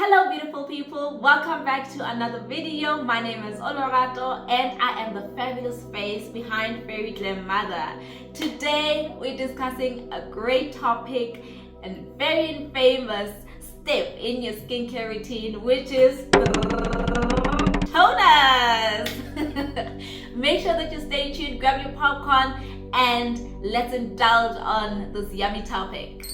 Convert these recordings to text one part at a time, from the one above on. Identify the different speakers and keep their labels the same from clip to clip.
Speaker 1: Hello beautiful people, welcome back to another video. My name is Olorato and I am the fabulous face behind Fairy Glam Mother. Today we're discussing a great topic and very famous step in your skincare routine, which is toners. Make sure that you stay tuned, grab your popcorn and let's indulge on this yummy topic.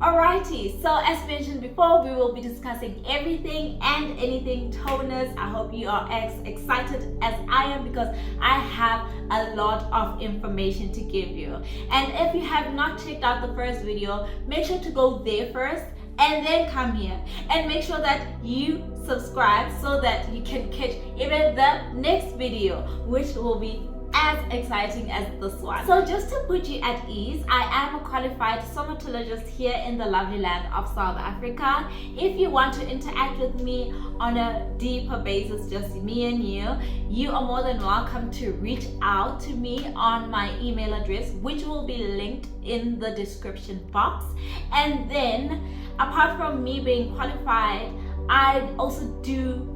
Speaker 1: Alrighty, so as mentioned before, we will be discussing everything and anything toners. I hope you are as excited as I am because I have a lot of information to give you. And if you have not checked out the first video, make sure to go there first and then come here and make sure that you subscribe so that you can catch even the next video, which will be as exciting as this one. So just to put you at ease, I am a qualified somatologist here in the lovely land of South Africa. If you want to interact with me on a deeper basis, just me and you are more than welcome to reach out to me on my email address, which will be linked in the description box. And then apart from me being qualified, I also do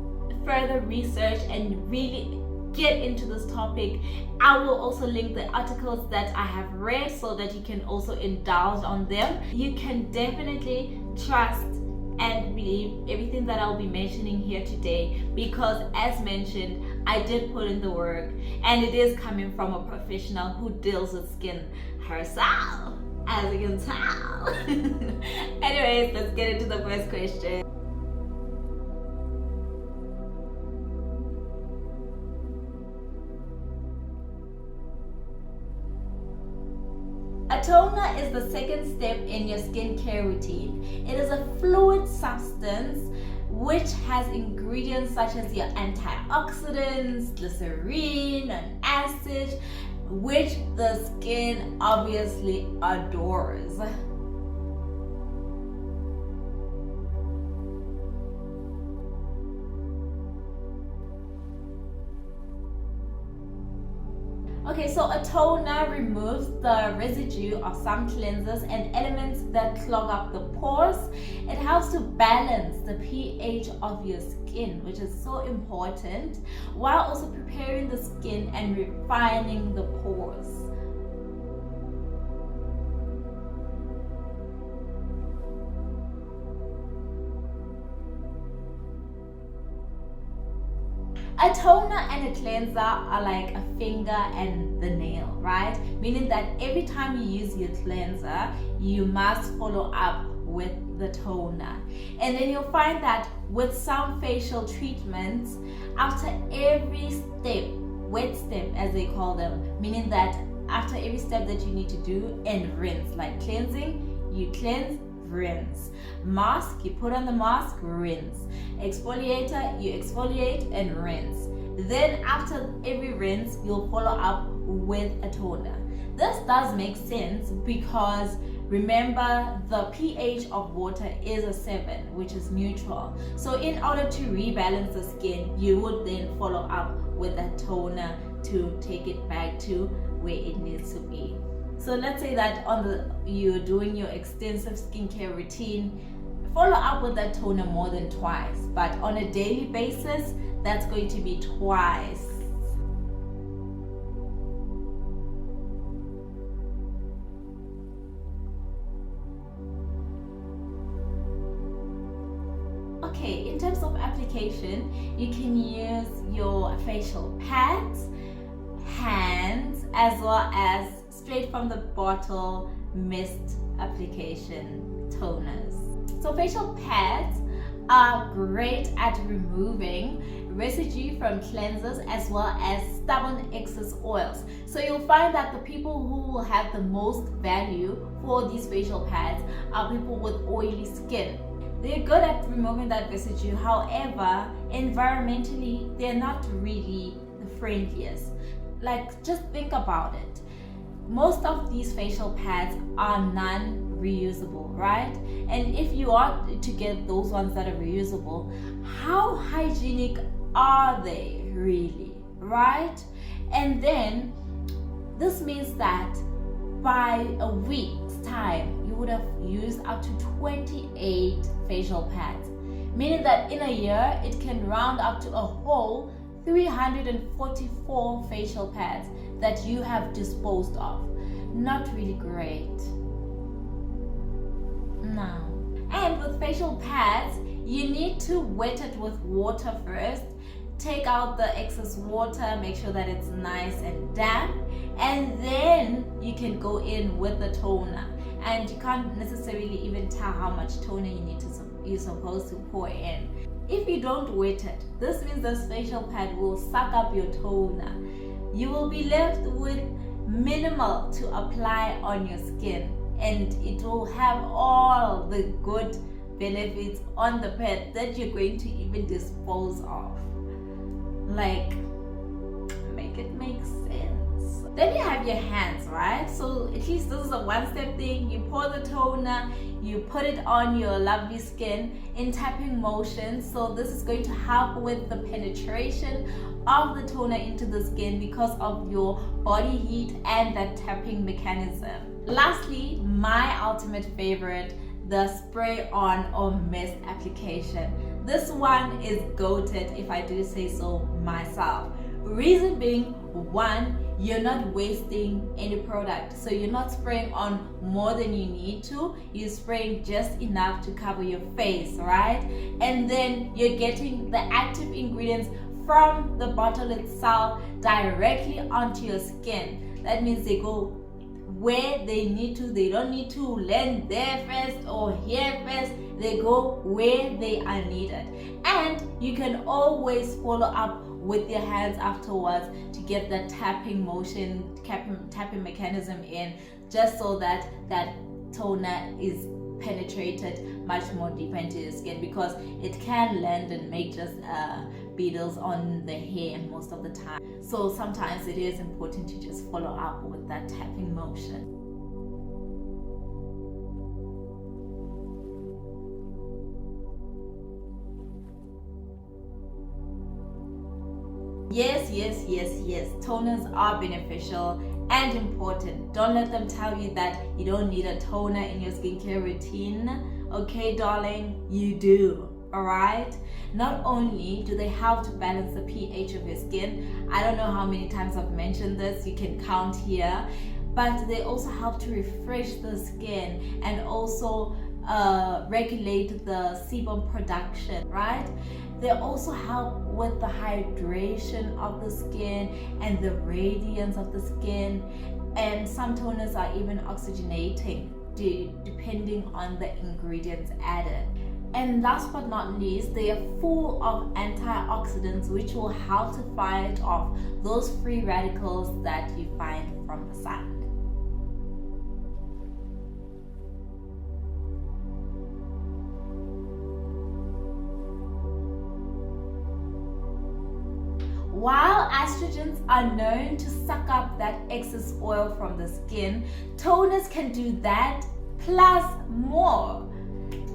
Speaker 1: further research and really get into this topic. I will also link the articles that I have read so that you can also indulge on them. You can definitely trust and believe everything that I'll be mentioning here today because, as mentioned, I did put in the work and it is coming from a professional who deals with skin herself, as you can tell. Anyways, let's get into the first question. A toner is the second step in your skincare routine. It is a fluid substance which has ingredients such as your antioxidants, glycerin, and acid, which the skin obviously adores. Okay, so a toner removes the residue of some cleansers and elements that clog up the pores. It helps to balance the pH of your skin, which is so important, while also preparing the skin and refining the pores. A toner and a cleanser are like a finger and the nail, right? Meaning that every time you use your cleanser, you must follow up with the toner. And then you'll find that with some facial treatments, after every step, wet step as they call them, meaning that after every step that you need to do and rinse, like cleansing, you cleanse, rinse. Mask, you put on the mask, rinse. Exfoliator, you exfoliate and rinse. Then after every rinse, you'll follow up with a toner. This does make sense because remember the pH of water is a 7, which is neutral. So in order to rebalance the skin, you would then follow up with a toner to take it back to where it needs to be. So let's say that you're doing your extensive skincare routine, follow up with that toner more than twice, but on a daily basis, that's going to be twice. Okay, in terms of application, you can use your facial pads, hands, as well as straight from the bottle mist application toners. So facial pads are great at removing residue from cleansers as well as stubborn excess oils. So you'll find that the people who will have the most value for these facial pads are people with oily skin. They're good at removing that residue. However, environmentally, they're not really the friendliest. Like, just think about it. Most of these facial pads are non-reusable, right? And if you are to get those ones that are reusable, how hygienic are they, really, right? And then this means that by a week's time, you would have used up to 28 facial pads, meaning that in a year, it can round up to a whole 344 facial pads that you have disposed of. Not really great. No. And with facial pads, you need to wet it with water first. Take out the excess water, make sure that it's nice and damp, and then you can go in with the toner. And you can't necessarily even tell how much toner you're supposed to pour in. If you don't wet it, this means this facial pad will suck up your toner. You will be left with minimal to apply on your skin, and it will have all the good benefits on the pad that you're going to even dispose of. Like, make it make sense. Then you have your hands, right? So at least this is a one-step thing. You pour the toner, you put it on your lovely skin in tapping motion. So this is going to help with the penetration of the toner into the skin because of your body heat and that tapping mechanism. Lastly, my ultimate favorite, the spray on or mist application. This one is goated, if I do say so myself. Reason being, one, you're not wasting any product, so you're not spraying on more than you need to. You're spraying just enough to cover your face, right? And then you're getting the active ingredients from the bottle itself directly onto your skin. That means they go where they need to. They don't need to land there first or here first. They go where they are needed. And you can always follow up with your hands afterwards to get that tapping motion, tapping mechanism in, just so that that toner is penetrated much more deeper into your skin, because it can land and make just beetles on the hair most of the time. So sometimes it is important to just follow up with that tapping motion. Yes, toners are beneficial and important. Don't let them tell you that you don't need a toner in your skincare routine. Okay, darling, you do. Alright? Not only do they help to balance the pH of your skin, I don't know how many times I've mentioned this, you can count here, but they also help to refresh the skin and also regulate the sebum production, right? They also help with the hydration of the skin and the radiance of the skin, and some toners are even oxygenating depending on the ingredients added. And last but not least, they are full of antioxidants which will help to fight off those free radicals that you find from the sun. While estrogens are known to suck up that excess oil from the skin, toners can do that plus more.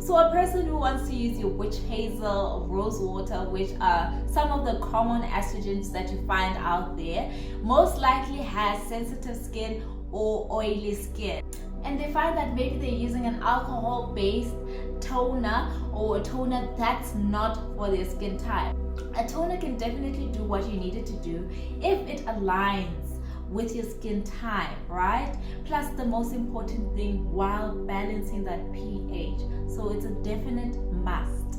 Speaker 1: So a person who wants to use your witch hazel or rose water, which are some of the common estrogens that you find out there, most likely has sensitive skin or oily skin. And they find that maybe they're using an alcohol-based toner or a toner that's not for their skin type. A toner can definitely do what you need it to do if it aligns with your skin type, right? Plus the most important thing, while balancing that pH. So it's a definite must.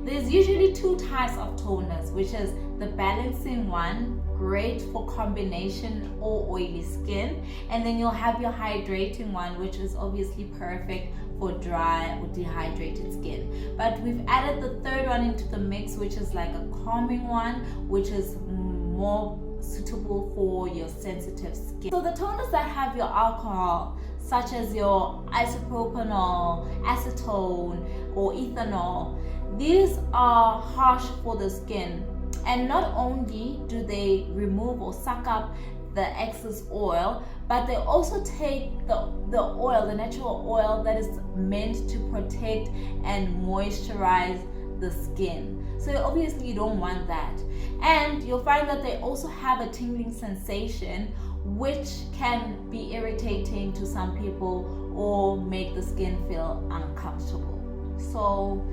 Speaker 1: There's usually two types of toners, which is the balancing one, great for combination or oily skin, and then you'll have your hydrating one, which is obviously perfect for dry or dehydrated skin. But we've added the third one into the mix, which is like a calming one, which is more suitable for your sensitive skin. So the toners that have your alcohol, such as your isopropanol, acetone, or ethanol, these are harsh for the skin, and not only do they remove or suck up the excess oil, but they also take the oil, the natural oil that is meant to protect and moisturize the skin. So obviously you don't want that. And you'll find that they also have a tingling sensation, which can be irritating to some people or make the skin feel uncomfortable. So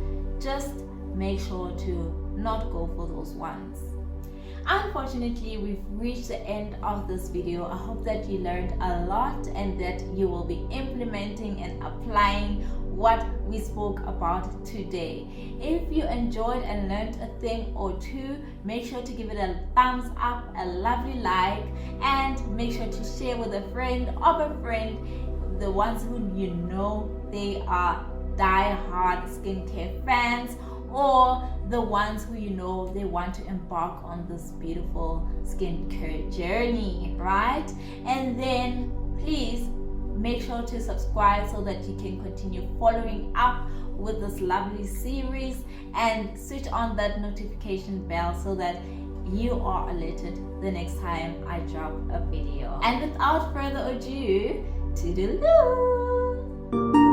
Speaker 1: just make sure to not go for those ones. Unfortunately, we've reached the end of this video. I hope that you learned a lot and that you will be implementing and applying what we spoke about today. If you enjoyed and learned a thing or two, make sure to give it a thumbs up, a lovely like, and make sure to share with a friend of a friend, the ones who you know they are die-hard skincare fans, or the ones who you know they want to embark on this beautiful skincare journey, right? And then please make sure to subscribe so that you can continue following up with this lovely series, and switch on that notification bell so that you are alerted the next time I drop a video. And without further ado, toodaloo!